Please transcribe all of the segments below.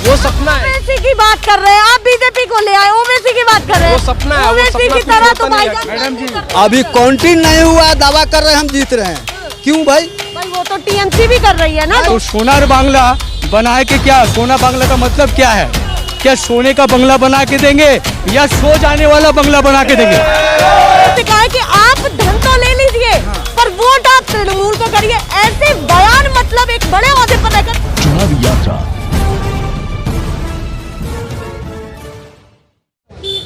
वो सपना है। ओवैसी की बात कर रहे हैं आप, बीजेपी को ले आए, ओवैसी की बात कर रहे हैं। वो सपना है, वो ओवैसी सपना की तरह कुछ तो होता नहीं है। भाईजान मैडम जी, अभी काउंटिंग नहीं हुआ, दावा कर रहे हैं हम जीत रहे हैं। क्यों भाई? भाई वो तो टीएमसी भी कर रही है ना। तो सोनार बांग्ला बनाए के क्या, सोना बांग्ला का मतलब क्या है? क्या सोने का बंगला बना के देंगे या सो जाने वाला बंगला बना के देंगे? कहा है कि आप धन तो ले लीजिए पर वोट आप तृणमूल को करिए, ऐसे बयान मतलब एक बड़े ओहदे पर रहकर। चुनावी यात्रा।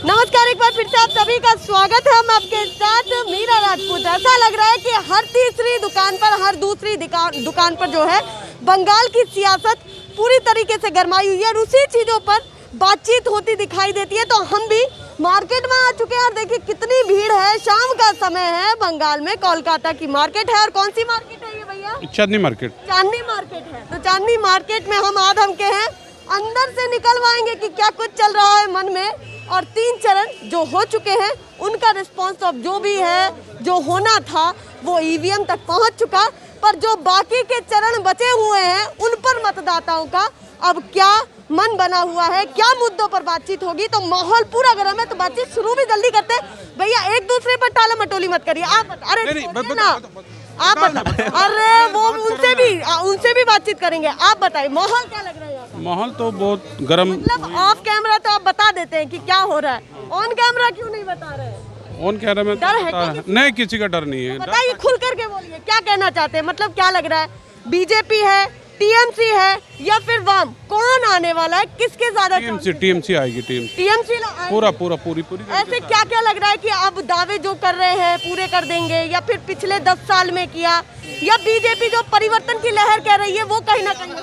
नमस्कार, एक बार फिर से आप सभी का स्वागत है। हम आपके साथ मीरा राजपूत। ऐसा लग रहा है कि हर तीसरी दुकान पर, हर दूसरी दुकान पर जो है बंगाल की सियासत पूरी तरीके से गरमाई हुई है और उसी चीजों पर बातचीत होती दिखाई देती है। तो हम भी मार्केट में आ चुके हैं और देखिए कितनी भीड़ है। शाम का समय है, बंगाल में कोलकाता की मार्केट है। और कौन सी मार्केट है ये भैया? चांदनी मार्केट। चांदनी मार्केट है। तो चांदनी मार्केट में हम आधम के हैं, अंदर से निकलवाएंगे कि क्या कुछ चल रहा है मन में। और 3 चरण जो हो चुके हैं उनका रिस्पॉन्स अब जो भी है, जो होना था वो ईवीएम तक पहुंच चुका, पर जो बाकी के चरण बचे हुए हैं उन पर मतदाताओं का अब क्या मन बना हुआ है, क्या मुद्दों पर बातचीत होगी। तो माहौल पूरा गर्म है, तो बातचीत शुरू भी जल्दी करते हैं। भैया एक दूसरे पर टाला मटोली मत करिए आप। अरे ना आप बताओ। अरे वो उनसे भी बातचीत करेंगे। आप बताइए माहौल क्या लग रहा है यहाँ का? माहौल तो बहुत गर्म। मतलब ऑफ कैमरा तो आप बता देते हैं कि क्या हो रहा है, ऑन कैमरा क्यों नहीं बता रहे हैं? ऑन कैमरा में डर है क्या? नहीं, किसी का डर नहीं है। बताइए, खुल करके बोलिए, क्या कहना चाहते हैं? मतलब क्या लग रहा है, बीजेपी है, टीएमसी है या फिर वाम, कौन आने वाला है? किसके ज्यादा? टीएमसी आएगी। टीएमसी पूरी ऐसे क्या क्या लग रहा है कि अब दावे जो कर रहे हैं पूरे कर देंगे, या फिर पिछले 10 साल में किया, या बीजेपी जो परिवर्तन की लहर कह रही है वो कहीं ना कहीं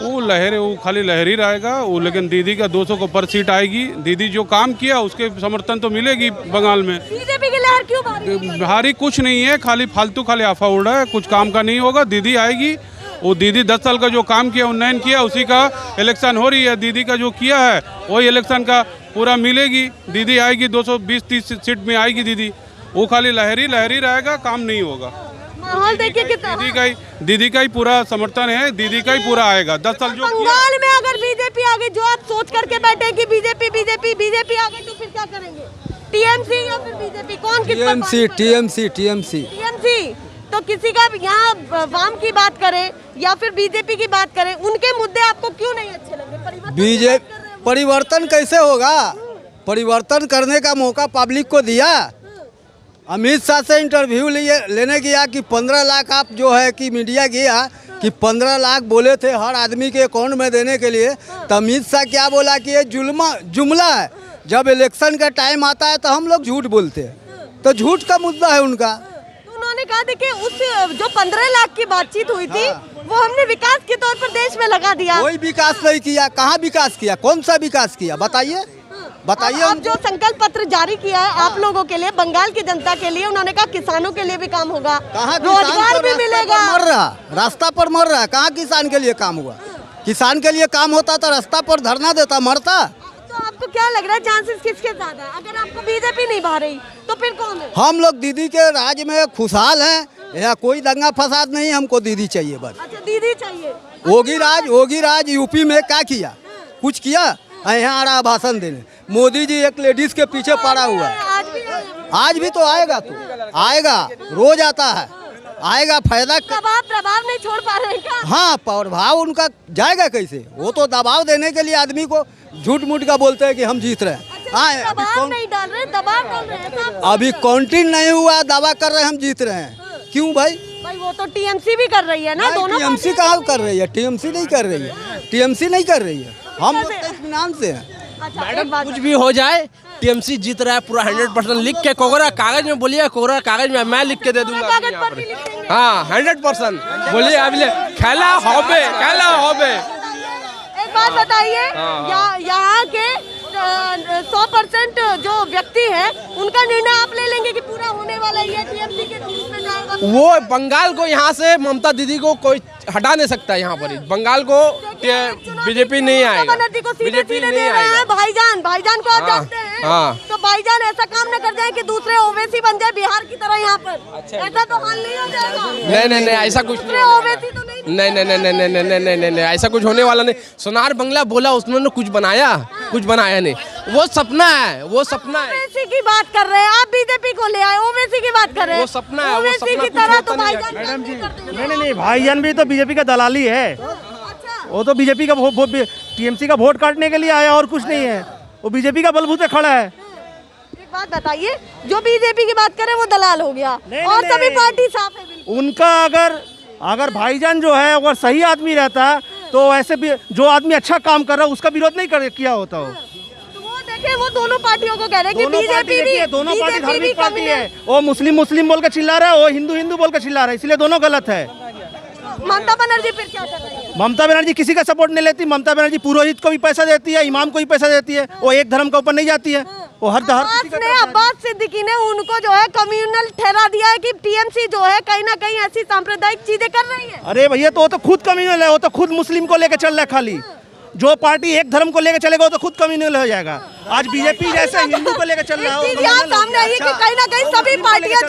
वो लहर है, वो खाली लहर ही रहेगा वो। लेकिन दीदी का 200 को पर सीट आएगी। दीदी जो काम किया उसके समर्थन तो मिलेगी बंगाल में। बीजेपी की लहर क्यों भारी? भारी कुछ नहीं है, खाली फालतू खाली अफवाह उड़ रहा है, कुछ काम का नहीं होगा। दीदी आएगी, वो दीदी 10 साल का जो काम किया, उन्नयन किया, उसी का इलेक्शन हो रही है। दीदी का जो किया है वही इलेक्शन का पूरा मिलेगी। दीदी आएगी, 220-30 सीट में आएगी दीदी। वो खाली लहरी रहेगा, काम नहीं होगा। माहौल देखिए कितना। दीदी का ही पूरा समर्थन है, दीदी का ही पूरा आएगा। 10 साल जो बंगाल में अगर बीजेपी आ गई, जो आप सोच करके बैठे कि बीजेपी आ गई, तो फिर क्या करेंगे? टीएमसी या फिर बीजेपी, कौन किस पर? टीएमसी। तो किसी का यहाँ वाम की बात करें या फिर बीजेपी की बात करें, उनके मुद्दे आपको क्यों नहीं अच्छे लगे? बीजेपी परिवर्तन कैसे होगा? परिवर्तन करने का मौका पब्लिक को दिया। अमित शाह से इंटरव्यू लेने गया कि 15 लाख, आप जो है कि मीडिया गया कि 15 लाख बोले थे हर आदमी के अकाउंट में देने के लिए। तो अमित शाह क्या बोला कि ये जुमला है। जब इलेक्शन का टाइम आता है तो हम लोग झूठ बोलते हैं, तो झूठ का मुद्दा है उनका। उन्होंने कहा देखिए, उस जो 15 लाख की बातचीत हुई थी वो हमने विकास के तौर पर देश में लगा दिया। कोई विकास नहीं किया। कहाँ विकास किया? कौन सा विकास किया? बताइए। अब जो संकल्प पत्र जारी किया है आप लोगों के लिए, बंगाल की जनता के लिए, उन्होंने कहा किसानों के लिए भी काम होगा, रोजगार भी मिलेगा। रास्ता पर मर रहा है, कहाँ किसान के लिए काम हुआ? किसान के लिए काम होता तो रास्ता पर धरना देता, मरता। तो आपको क्या लग रहा है चांसेस किसके ज्यादा है? अगर आपको बीजेपी नहीं भा रही तो फिर कौन है? हम लोग दीदी के राज में खुशहाल हैं, यहाँ कोई दंगा फसाद नहीं। हमको दीदी चाहिए बस। अच्छा, दीदी चाहिए। योगी राज यूपी में क्या किया? कुछ किया? यहाँ आ रहा भाषण देने। मोदी जी एक लेडीज के पीछे पड़ा हुआ है। आज भी तो आएगा, तो आएगा, रोज आता है, आएगा। फायदा प्रभाव नहीं छोड़ पा रहे क्या? हाँ, प्रभाव उनका जाएगा कैसे? वो तो दबाव देने के लिए आदमी को झूठ मूठ का बोलते हैं कि हम जीत रहे हैं। हाँ, दबाव नहीं डाल रहे, दबाव डाल रहे हैं। अभी काउंटिंग नहीं हुआ, दावा कर रहे हैं हम जीत रहे हैं। क्यों भाई? वो तो टीएमसी भी कर रही है ना। दोनों टीएमसी कहाँ कर रही है? टीएमसी नहीं कर रही है। हम लोग इत्मीनान से हैं। मैडम कुछ भी हो जाए टीएमसी जीत रहा है पूरा 100%। लिख के कोरा कागज में बोलिए, कोरा कागज में मैं लिख के दे दूंगा। हाँ 100% बोलिए। अभी खेला होबे। एक बात बताइए, यहाँ के 100% जो व्यक्ति है उनका निर्णय आप ले लेंगे कि पूरा होने वाला है, टीएमसी के रूप में जाएगा? वो बंगाल को यहाँ से ममता दीदी को कोई हटा नहीं सकता है। यहाँ पर बंगाल को बीजेपी नहीं आएगा, बीजेपी नहीं आएगा। भाईजान को आप जानते हैं? हाँ। तो भाईजान ऐसा काम न कर जाए कि दूसरे ओवैसी बन जाए बिहार की तरह यहाँ पर। ऐसा तो हाल नहीं हो जाएगा। नहीं, ऐसा कुछ नहीं। ओवैसी तो नहीं नहीं नहीं नहीं नहीं नहीं नहीं नहीं नहीं नहीं ऐसा कुछ होने वाला नहीं। सोनार बंगला बोला उसने कुछ बनाया, कुछ बनाया नहीं, वो सपना है, वो सपना है। ओवैसी की बात कर रहे हैं आप, बीजेपी को ले आए, ओवैसी की बात कर रहे हैं। वो सपना है, वो ओवैसी सपना की कुछ तरह होता तो नहीं है। भाईजान मैडम जी, नहीं नहीं भाईजान भी तो बीजेपी का दलाली है। अच्छा, वो तो बीजेपी का टीएमसी का वोट काटने के लिए आया और कुछ नहीं है। वो बीजेपी का बलबूते खड़ा है। एक बात बताइए, जो बीजेपी की बात करे वो दलाल हो गया और सभी पार्टी साफ है बिल्कुल। उनका अगर भाईजान जो है अगर सही आदमी रहता तो ऐसे भी जो आदमी अच्छा काम कर रहा है उसका विरोध नहीं किया होता। तो वो देखे, वो दोनों पार्टियों को कह रहे हैं कि बीजेपी भी, दोनों पार्टी बीजेपी भी धार्मिक पार्टी कम्युनिस्ट है। वो मुस्लिम बोल के चिल्ला रहा है, वो हिंदू बोल के चिल्ला रहा है, इसलिए दोनों गलत है। ममता बनर्जी फिर क्या कर रही है? ममता बनर्जी किसी का सपोर्ट नहीं लेती। ममता बनर्जी पुरोहित को भी पैसा देती है, इमाम को भी पैसा देती है। वो एक धर्म के ऊपर नहीं जाती है। वो हर अब्बास सिद्दीकी ने उनको जो है कम्युनल ठहरा दिया है कि टीएमसी जो है कहीं ना कहीं ऐसी सांप्रदायिक चीजें कर रही है। अरे भैया, तो वो तो खुद कम्युनल है। वो तो खुद मुस्लिम को लेकर चल रहा है। खाली जो पार्टी एक धर्म को लेकर चलेगा वो तो खुद कम्युनल हो जाएगा। आज बीजेपी जैसे हिंदू को लेकर चल रहा है। एक चीज यहाँ सामने आई है कि कहीं ना कहीं सभी पार्टियां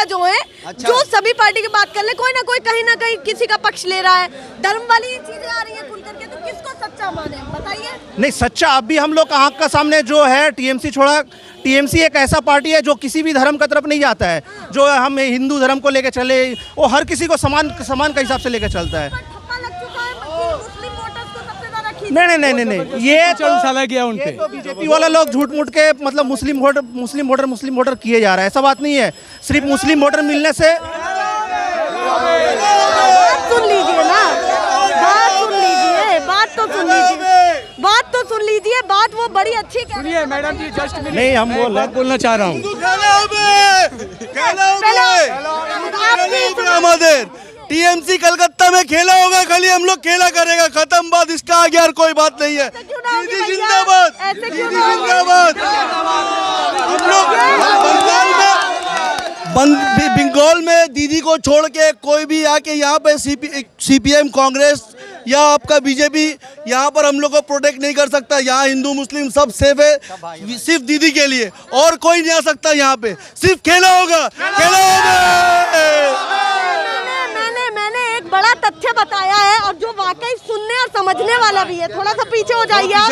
जो है, जो सभी पार्टी की बात कर ले, कोई ना कोई कहीं ना कहीं किसी का पक्ष ले रहा है। धर्म वाली चीजें आ रही है खुल करके, तो किसको सच्चा माने बताइए? नहीं, सच्चा अब भी हम लोग आँख का सामने जो है टीएमसी छोड़ा। टीएमसी एक ऐसा पार्टी है जो किसी भी धर्म का तरफ नहीं जाता है। जो हम हिंदू धर्म को लेकर चले, वो हर किसी को समान के हिसाब से लेकर चलता है। ठप्पा लग चुका है, मुस्लिम वोटर्स को सबसे ज्यादा खींच। नहीं, ये तो साला गया उन पे। बीजेपी वाला लोग झूठ मूठ के मतलब मुस्लिम वोटर किए जा रहा है। ऐसा बात नहीं है। सिर्फ मुस्लिम वोटर मिलने से सुन लीजिए ना, बात सुन लीजिए, बात तो सुन लीजिए, बात वो बड़ी अच्छी कह रही है। मैडम जी जस्ट नहीं, हम बोलना चाह रहा हूँ। टीएमसी कलकत्ता में खेला होगा, खाली हम लोग खेला करेगा, खत्म बात। इसका आगे यार कोई बात नहीं है। दीदी जिंदाबाद, दीदी जिंदाबाद। हम लोग बंगाल में दीदी को छोड़ के कोई भी आके यहाँ पे सीपीएम, कांग्रेस या आपका बीजेपी यहाँ पर हम लोग को प्रोटेक्ट नहीं कर सकता। यहाँ हिंदू मुस्लिम सब सेफ है, सिर्फ दीदी के लिए, और कोई नहीं आ सकता यहाँ पे। सिर्फ खेला होगा, खेला होगा। मैंने एक बड़ा तथ्य बताया है और जो वाकई सुनने और समझने वाला भी है। थोड़ा सा पीछे हो जाइए आप।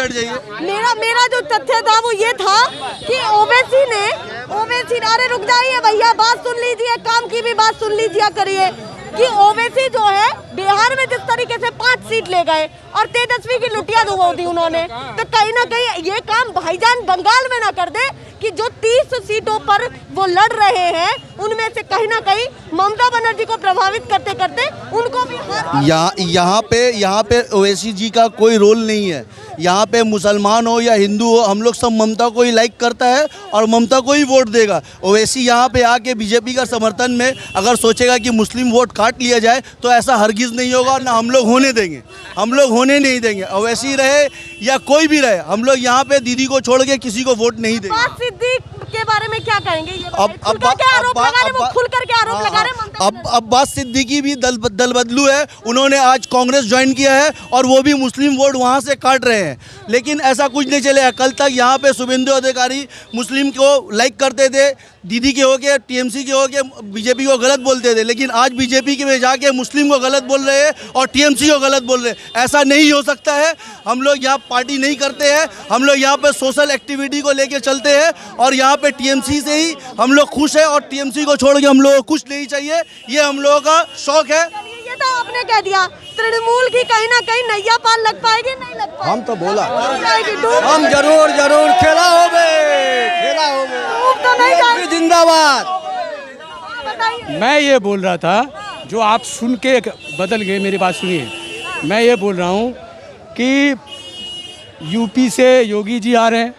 मेरा जो तथ्य था वो ये था कि ओवैसी अरे रुक जाइए भैया, बात सुन लीजिए, काम की भी बात सुन लीजिए करिए कि ओवैसी जो है बिहार में जिस तरीके से 5 सीट ले गए और तेजस्वी की लुटिया दुबो दी उन्होंने, तो कहीं ना कहीं ये काम भाईजान बंगाल में ना कर दे कि जो 30 सीटों पर वो लड़ रहे हैं उनमें से कहीं ना कहीं ममता बनर्जी को प्रभावित करते करते उनको भी यहाँ पे ओवैसी जी का कोई रोल नहीं है। यहाँ पे मुसलमान हो या हिंदू हो, हम लोग सब ममता को ही लाइक करता है और ममता को ही वोट देगा। ओवैसी यहाँ पे आके बीजेपी का समर्थन में अगर सोचेगा कि मुस्लिम वोट काट लिया जाए तो ऐसा हरगिज़ नहीं होगा, ना हम लोग होने देंगे। हम लोग होने नहीं देंगे। ओवैसी रहे या कोई भी रहे, हम लोग यहाँ पे दीदी को छोड़ के किसी को वोट नहीं देंगे। अब्बास सिद्दीक के बारे में क्या कहेंगे? ये खुल करके आरोप लगा रहे। अब्बास सिद्दीकी भी दल बदलू है। उन्होंने आज कांग्रेस ज्वाइन किया है और वो भी मुस्लिम वोट वहाँ से काट रहे हैं। लेकिन ऐसा कुछ नहीं चलेगा। कल तक यहाँ पे शुभेंदु अधिकारी मुस्लिम को लाइक करते थे, दीदी के हो के, टीएमसी के हो के बीजेपी को गलत बोलते थे, लेकिन आज बीजेपी के में जाके मुस्लिम को गलत बोल रहे हैं और टीएमसी को गलत बोल रहे हैं। ऐसा नहीं हो सकता है। हम लोग यहाँ पार्टी नहीं करते हैं, हम लोग यहाँ पे सोशल एक्टिविटी को लेके चलते हैं और यहाँ पे टीएमसी से ही हम लोग खुश है और टीएमसी को छोड़ के हम लोगों को कुछ नहीं चाहिए। ये हम लोगों का शौक है। ये तो आपने कह दिया, तृणमूल की कहीं ना कहीं नैया पार लग पाएगी, नहीं लग पाएगी? हम तो बोला हम जरूर खेला होगे। तो नहीं जाएगी। जिंदाबाद। बताइए। मैं ये बोल रहा था, जो आप सुन के बदल गए, मेरी बात सुनिए। मैं ये बोल रहा हूँ कि यूपी से योगी जी आ रहे हैं,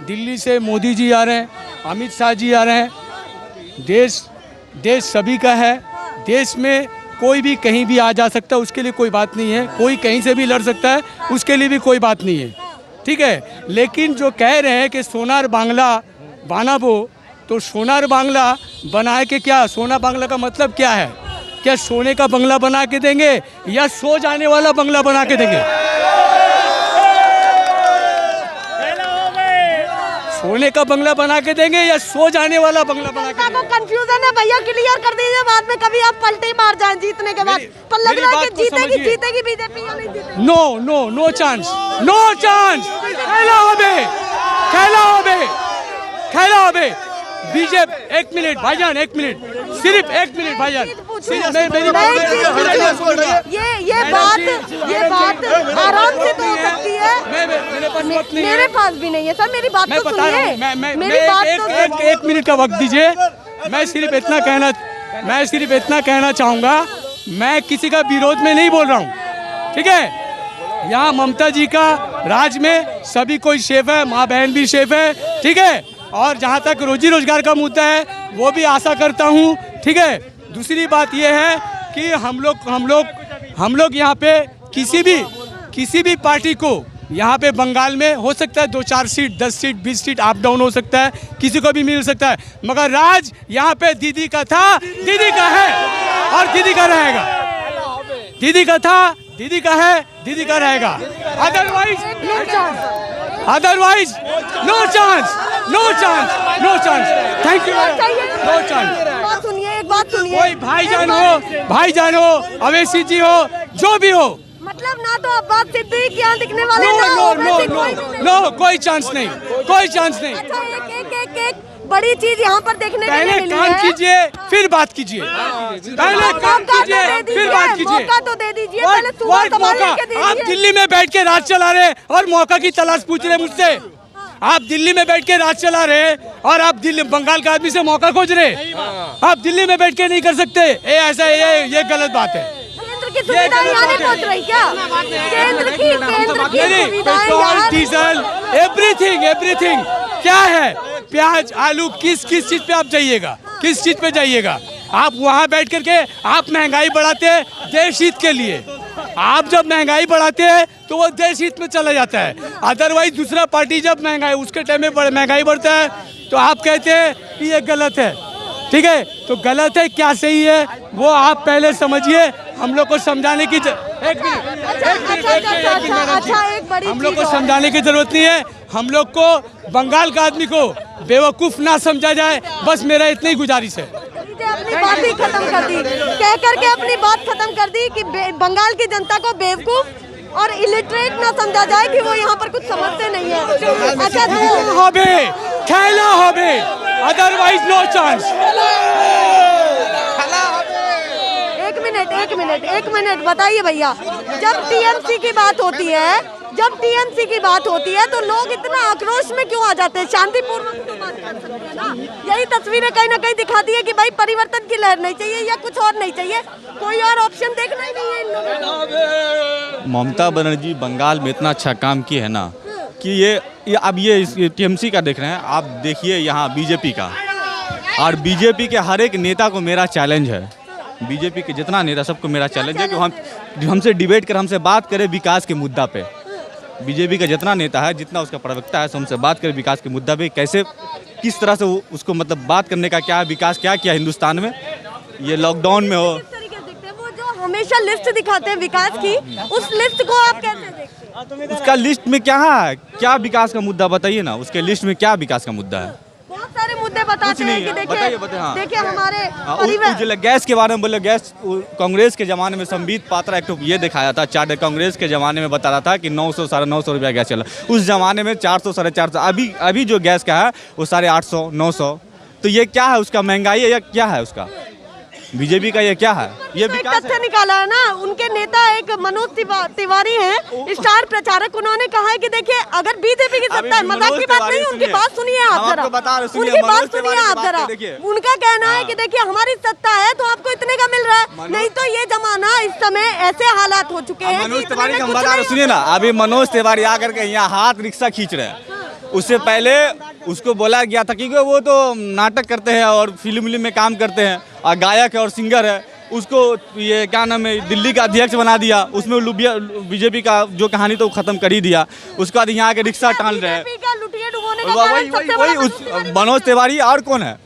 दिल्ली से मोदी जी आ रहे हैं, अमित शाह जी आ रहे हैं। देश सभी का है। देश में कोई भी कहीं भी आ जा सकता है, उसके लिए कोई बात नहीं है। कोई कहीं से भी लड़ सकता है, उसके लिए भी कोई बात नहीं है, ठीक है। लेकिन जो कह रहे हैं कि सोनार बांग्ला बनाबो, तो सोनार बांग्ला बनाए के क्या? सोना बांग्ला का मतलब क्या है? क्या सोने का बंगला बना के देंगे या सो जाने वाला बंगला बना के देंगे? सोने का बंगला बना के देंगे या सो जाने वाला बंगला बना के को कंफ्यूजन है भैया, क्लियर कर दीजिए, बाद में कभी आप पलटे मार जाएं जीतने के बाद। पर लग रहा है कि जीतेगी बीजेपी या नहीं जीतेगी? No chance, no chance. खेला होबे बीजेपी। एक मिनट भाईजान, एक मिनट, सिर्फ एक मिनट भाईजान। ये बात आराम से तो हो सकती है। मेरे पास भी नहीं है सर, मेरी बात तो सुनिए। मेरी बात एक मिनट का वक्त दीजिए। मैं सिर्फ इतना कहना चाहूँगा, मैं किसी का विरोध में नहीं बोल रहा हूँ, ठीक है। यहाँ ममता जी का राज में सभी कोई सेफ है, माँ बहन भी सेफ है, ठीक है। और जहाँ तक रोजी रोजगार का मुद्दा है वो भी आशा करता हूँ, ठीक है। दूसरी बात ये है कि हम लोग यहाँ पे किसी भी पार्टी को यहाँ पे बंगाल में हो सकता है 2-4 seat, 10 seat, 20 seat up down हो सकता है, किसी को भी मिल सकता है, मगर राज यहाँ पे दीदी का था, दीदी का है और दीदी का रहेगा। दीदी का था, दीदी का है, दीदी का रहेगा। Otherwise no chance. Thank you. No chance. सुनिए, एक बात सुनिए। कोई भाईजान हो, अवैसी जी हो, जो भी हो, मतलब ना तो अब्बास सिद्दीकी यहाँ दिखने वाले, नो, कोई चांस नहीं। अच्छा, एक बड़ी चीज यहाँ पर देखने के लिए पहले मिली काम है। कीजिए फिर बात कीजिए। पहले काम कीजिए फिर बात कीजिए। मौका तो दे दीजिए, पहले सुबह संभालने के दीजिए। आप दिल्ली में बैठ के राज चला रहे और मौका की तलाश पूछ रहे मुझसे। आप दिल्ली में बैठ के राज चला रहे और आप दिल्ली बंगाल के आदमी से मौका खोज रहे। आप दिल्ली में बैठ के नहीं कर सकते, ये गलत बात है। केंद्र की सुविधाएं यहाँ नहीं पहुँच रही क्या? केंद्र की सुविधाएं पेट्रोल, डीजल, एवरीथिंग क्या है? प्याज, आलू, किस चीज पे आप जाइएगा? किस चीज पे जाइएगा? आप वहाँ बैठ करके आप महंगाई बढ़ाते हैं देश हित के लिए। आप जब महंगाई बढ़ाते हैं तो वो देश हित में चला जाता है। अदरवाइज दूसरा पार्टी जब उसके टाइम में महंगाई बढ़ता है तो आप कहते हैं कि ये गलत है, ठीक है। तो गलत है क्या सही है वो आप पहले समझिए। हम लोग को समझाने की हम लोग को समझाने की जरूरत नहीं है। हम लोग को बंगाल का आदमी को बेवकूफ ना समझा जाए, बस मेरा इतनी ही गुजारिश है। अपनी बात ही खत्म कर दी, कह करके अपनी बात खत्म कर दी कि बंगाल की जनता को बेवकूफ और इलिटरेट ना समझा जाए कि वो यहाँ पर कुछ समझते नहीं है। अच्छा, खेला होबे, अदरवाइज नो चांस। एक मिनट बताइए भैया, जब टीएमसी की बात होती है तो लोग इतना आक्रोश में क्यों आ जाते हैं? शांतिपूर्वक तो बात कर सकते हैं ना। यही तस्वीरें कहीं ना कहीं दिखाती है कि भाई परिवर्तन की लहर नहीं चाहिए या कुछ और नहीं चाहिए, कोई और ऑप्शन देखना ही नहीं है इन लोगों को। ममता बनर्जी बंगाल में इतना अच्छा काम किए है ना कि ये टीएमसी का देख रहे हैं, आप देखिए यहाँ बीजेपी का। और बीजेपी के हर एक नेता को मेरा चैलेंज है, बीजेपी के जितना नेता सबको मेरा चैलेंज है कि हमसे डिबेट कर, हमसे बात करें विकास के मुद्दा पे। बीजेपी का जितना नेता है, जितना उसका प्रवक्ता है, हमसे बात करें विकास के मुद्दा पे, कैसे किस तरह से उसको मतलब बात करने का क्या विकास क्या किया हिंदुस्तान में, ये लॉकडाउन में हो। वो जो हमेशा लिस्ट दिखाते हैं विकास की, उस लिस्ट को आप कैसे देखते हैं? उसका लिस्ट में क्या है, क्या विकास का मुद्दा बताइए ना, उसके लिस्ट में क्या विकास का मुद्दा है? बहुत सारे मुद्दे बताते हैं कि देखिए हमारे गैस के बारे में बोले, गैस कांग्रेस के ज़माने में संबित पात्रा एक तो ये दिखाया था चार्ट, कांग्रेस के ज़माने में बता रहा था कि 900 साढ़े 900 रुपया गैस चला। उस ज़माने में 400 साढ़े 400, अभी जो गैस का है वो 850 900। तो ये क्या है? उसका महंगाई है या क्या है उसका? बीजेपी का ये क्या है? ये तो तथ्य निकाला है ना, उनके नेता एक मनोज तिवारी हैं, स्टार प्रचारक। उन्होंने कहा है कि देखिए अगर बीजेपी की सत्ता है, मजाक की बात नहीं, उनकी बात सुनिए आप जरा, उनकी बात सुनिए आप जरा। उनका कहना है कि देखिए हमारी सत्ता है तो आपको इतने का मिल रहा है, नहीं तो ये जमाना इस समय ऐसे हालात हो चुके हैं। मनोज तिवारी का बता रहे, सुनिए ना, अभी मनोज तिवारी आकर के यहाँ हाथ रिक्शा खींच रहे हैं। उससे पहले उसको बोला गया था क्योंकि वो तो नाटक करते हैं और फिल्म में काम करते हैं और गायक है और सिंगर है, उसको ये क्या नाम है दिल्ली का अध्यक्ष बना दिया। उसमें बीजेपी का जो कहानी तो खत्म कर ही दिया। उसके बाद यहाँ के रिक्शा टाल रहे हैं, वही मनोज तिवारी। और कौन है?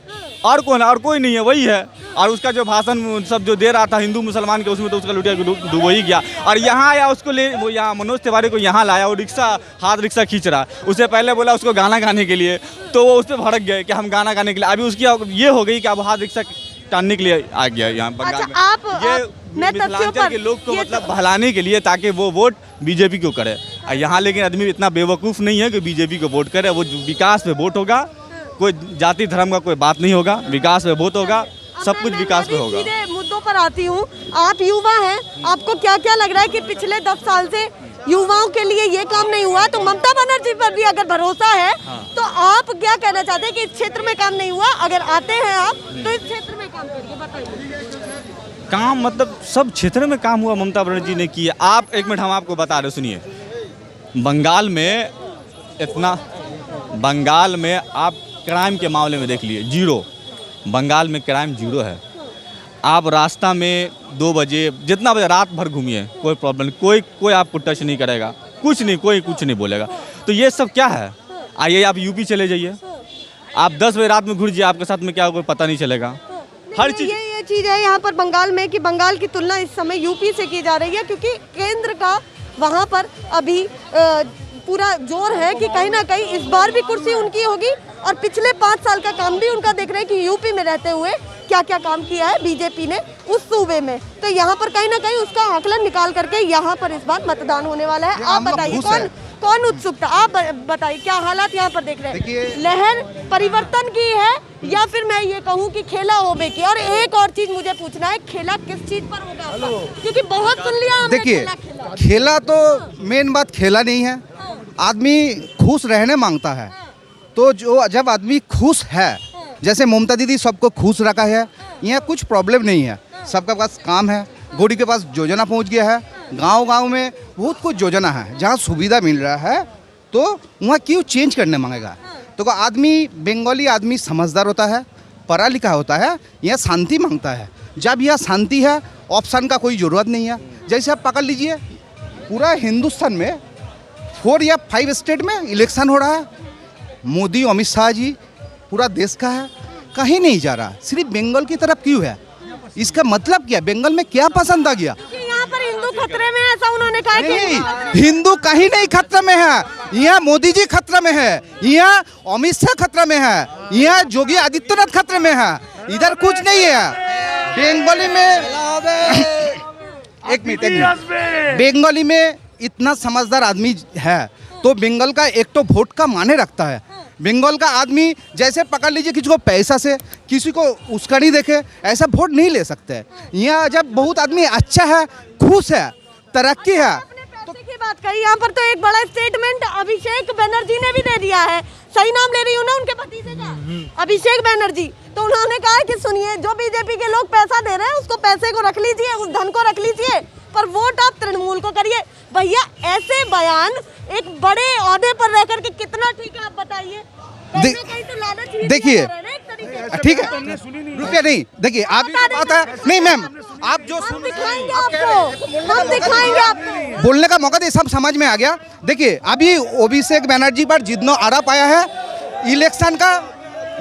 और कोई नहीं है, वही है। और उसका जो भाषण सब जो दे रहा था हिंदू मुसलमान के, उसमें तो उसका लुटिया डूब ही गया। और यहाँ आया, उसको ले वो यहाँ मनोज तिवारी को यहाँ लाया, वो हाथ रिक्शा खींच रहा। उससे पहले बोला उसको गाना गाने के लिए, तो वो उस पर भड़क गए कि हम गाना गाने के लिए। अभी उसकी ये हो गई कि अब हाथ रिक्शा टानने के लिए आ गया यहाँ बंगाल में। मैं मिथिलांचल के लोग को मतलब बहलाने के लिए, ताकि वो वोट बीजेपी को करे। यहाँ लेकिन आदमी इतना बेवकूफ़ नहीं है कि बीजेपी को वोट करे। वो विकास पे वोट होगा, कोई जाति धर्म का कोई बात नहीं होगा, विकास पे वोट होगा, सब कुछ विकास पे होगा। सीधे मुद्दों पर आती हूँ, आप युवा हैं, आपको क्या क्या लग रहा है कि पिछले 10 साल से युवाओं के लिए ये काम नहीं हुआ? तो ममता बनर्जी पर भी अगर भरोसा है, तो आप क्या कहना चाहते हैं कि इस क्षेत्र में काम नहीं हुआ? अगर आते हैं आप तो इस क्षेत्र में काम करिए, बताइए। काम मतलब सब क्षेत्र में काम हुआ, ममता बनर्जी ने किया। आप एक मिनट हम आपको बता रहे, सुनिए। बंगाल में आप क्राइम के मामले में देख लिए, जीरो। बंगाल में क्राइम जीरो है। आप रास्ता में 2 बजे जितना बजे रात भर घूमिए, कोई प्रॉब्लम नहीं, कोई आपको टच नहीं करेगा, कुछ नहीं, कोई कुछ नहीं बोलेगा। तो ये सब क्या है? आइए आप यूपी चले जाइए, आप 10 बजे रात में घुस जाइए, आपके साथ में क्या कोई पता नहीं चलेगा। हर चीज़ ये चीज़ है यहाँ पर बंगाल में कि बंगाल की तुलना इस समय यूपी से की जा रही है, क्योंकि केंद्र का वहाँ पर अभी पूरा जोर है कि कहीं ना कहीं इस बार भी कुर्सी उनकी होगी। और पिछले 5 साल का काम भी उनका देख रहे हैं कि यूपी में रहते हुए क्या क्या काम किया है बीजेपी ने उस सूबे में। तो यहाँ पर कहीं ना कहीं उसका आकलन निकाल करके यहाँ पर इस बार मतदान होने वाला है। आप बताइए कौन उत्सुकता, आप बताइए क्या हालात यहाँ पर देख रहे हैं? लहर परिवर्तन की है या फिर मैं ये कहूँ कि खेला होबे की? और एक और चीज मुझे पूछना है, खेला किस चीज पर होगा? क्योंकि बहुत सुन लिया हमने। देखिए, खेला तो मेन बात खेला नहीं है। आदमी खुश रहने मांगता है, तो जो जब आदमी खुश है, जैसे ममता दीदी सबको खुश रखा है, यहाँ कुछ प्रॉब्लम नहीं है, सबके पास काम है, गोडी के पास योजना पहुँच गया है, गांव में बहुत कुछ योजना है, जहाँ सुविधा मिल रहा है, तो वहाँ क्यों चेंज करने मांगेगा? तो आदमी, बंगाली आदमी समझदार होता है, पढ़ा लिखा होता है, यह शांति मांगता है। जब यह शांति है, ऑप्शन का कोई ज़रूरत नहीं है। जैसे आप पकड़ लीजिए, पूरा हिंदुस्तान में 4 या 5 स्टेट में इलेक्शन हो रहा है, मोदी अमित शाह जी पूरा देश का है, कहीं नहीं जा रहा, सिर्फ बंगाल की तरफ क्यों है? इसका मतलब क्या? बंगाल में क्या पसंद आ गया? यहाँ पर हिंदू खतरे में, ऐसा उन्होंने कहा नहीं, हिंदू कहीं नहीं खतरे में है, यहाँ मोदी जी खतरे में है, यहाँ अमित शाह खतरे में है, यहाँ योगी आदित्यनाथ खतरे में है, इधर कुछ नहीं है। बंगाली में एक मिनट, बंगाली में इतना समझदार आदमी है, तो बंगाल का एक तो वोट का माने रखता है। बंगाल का आदमी जैसे पकड़ लीजिए, किसी को पैसा से, किसी को उसका नहीं देखे, ऐसा वोट नहीं ले सकते। यहाँ जब बहुत आदमी अच्छा है, खुश है, तरक्की है। पैसे की बात करी, यहाँ पर तो एक बड़ा स्टेटमेंट अभिषेक बनर्जी ने भी दे दिया है, सही नाम ले रही हूँ ना उनके भतीजे का, अभिषेक बनर्जी। तो उन्होंने कहा कि सुनिए, जो बीजेपी के लोग पैसा दे रहे हैं, उसको पैसे को रख लीजिए, उस धन को रख लीजिए, पर वोट आप तृणमूल को करिए। भैया, ऐसे बयान एक बड़े ओहदे पर रह करके कितना ठीक है, आप बताइए। देखिए, ठीक है, रुपया नहीं, देखिए आप बात है नहीं मैम, आप जो हम दिखाएंगे आपको, बोलने का मौका दे, सब समझ में आ गया। देखिए, अभी अभिषेक बनर्जी पर जितना आरोप आया है, इलेक्शन का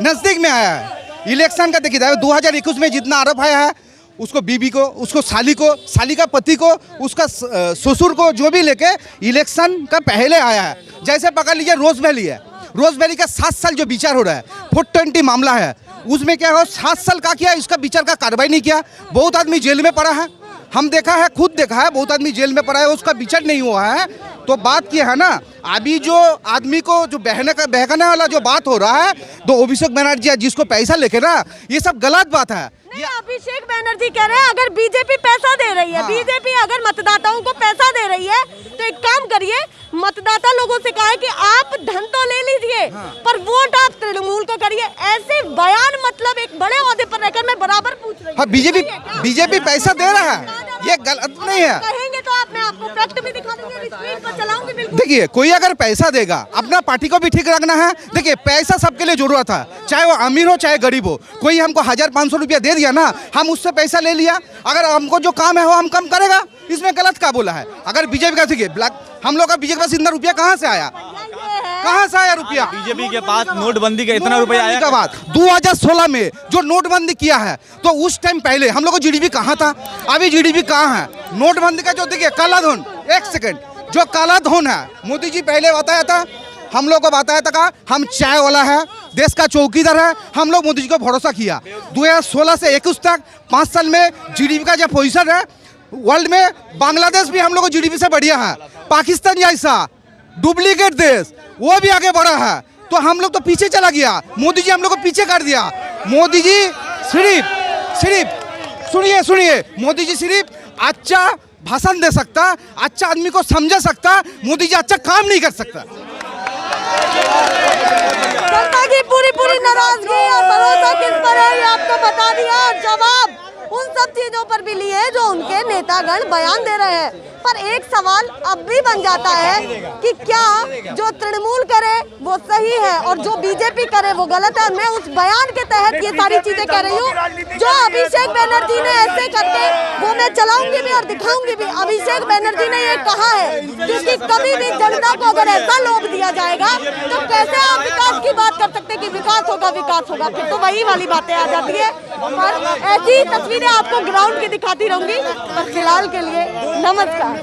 नजदीक में आया है, इलेक्शन का देखिए 2021 में जितना आरोप आया है, उसको बीबी को, उसको साली को, साली का पति को, उसका ससुर को, जो भी लेके इलेक्शन का पहले आया है। जैसे पकड़ लीजिए रोज वैली है, रोज वैली का 7 साल जो विचार हो रहा है, 420 मामला है, उसमें क्या हो, 7 साल का किया, इसका विचार का कार्रवाई नहीं किया। बहुत आदमी जेल में पड़ा है, हम देखा है, खुद देखा है, बहुत आदमी जेल में पड़ा है, उसका विचार नहीं हुआ है। तो बात क्या है ना, अभी जो आदमी को जो बहकाने वाला जो बात हो रहा है, तो अभिषेक बनर्जी जिसको पैसा लेके ना, ये सब गलत बात है। नहीं, अभिषेक बनर्जी कह रहे हैं अगर बीजेपी पैसा दे रही है, बीजेपी अगर मतदाताओं को पैसा दे रही है, तो एक काम करिए, मतदाता लोगों से कहा है कि आप धन तो ले लीजिए, पर वोट आप तृणमूल को करिए। ऐसे बयान मतलब एक बड़े ओहदे पर रहकर मैं बराबर पूछ रही हूँ, बीजेपी पैसा दे रहा है, ये गलत नहीं है। कहेंगे तो आप, मैं आपको फैक्ट भी दिखा दूंगी, स्क्रीन पर चलाऊंगी बिल्कुल। देखिए, कोई अगर पैसा देगा, अपना पार्टी को भी ठीक रखना है। देखिए, पैसा सबके लिए जरूरत है, चाहे वो अमीर हो चाहे गरीब हो। कोई हमको 1500 रुपया दे दिया ना, हम उससे पैसा ले लिया, अगर हमको जो काम है वो हम कम करेगा, इसमें गलत क्या बोला है? अगर बीजेपी का, देखिए हम लोग का बीजेपी के पास इतना रुपया कहाँ से आया? ये है कहाँ से आया रुपया? बीजेपी के पास नोटबंदी का इतना रुपया आया का बात 2016 में जो नोटबंदी किया है, तो उस टाइम पहले हम लोग को जीडीपी कहाँ था, अभी जीडीपी कहाँ है? नोटबंदी का जो देखिए काला धन, एक सेकंड, जो काला धन है मोदी जी पहले बताया था, हम लोग को बताया था हम चाय वाला है, देश का चौकीदार है, हम लोग मोदी जी को भरोसा किया। 2016 से 21 तक 5 साल में जीडीपी का जो पोजीशन है वर्ल्ड में, बांग्लादेश भी हम लोग को जीडीपी से बढ़िया है, पाकिस्तान जैसा डुप्लीकेट देश वो भी आगे बढ़ा है, तो हम लोग तो पीछे चला गया। मोदी जी हम लोग को पीछे कर दिया। मोदी जी सिर्फ सुनिए, मोदी जी सिर्फ अच्छा भाषण दे सकता, अच्छा आदमी को समझा सकता, मोदी जी अच्छा काम नहीं कर सकता। जनता की पूरी नाराजगी और भरोसा किस पर है ये आपको बता दिया। जवाब उन सब चीजों पर भी लिए जो उनके नेतागण बयान दे रहे हैं। पर एक सवाल अब भी बन जाता है कि क्या जो तृणमूल करे वो सही है और जो बीजेपी करे वो गलत है। मैं उस बयान के तहत ये सारी चीजें कह रही हूँ। जो अभिषेक बनर्जी ने ऐसे करके वो मैं चलाऊंगी भी और दिखाऊंगी भी। अभिषेक बनर्जी ने ये कहा है क्योंकि कभी भी जनता को अगर ऐसा लोभ दिया जाएगा तो कैसे आप विकास की बात कर सकते कि विकास होगा, फिर तो वही वाली बातें आ जाती है। पर ऐसी तस्वीरें आपको ग्राउंड की दिखाती रहूंगी। पर फिलहाल के लिए नमस्कार।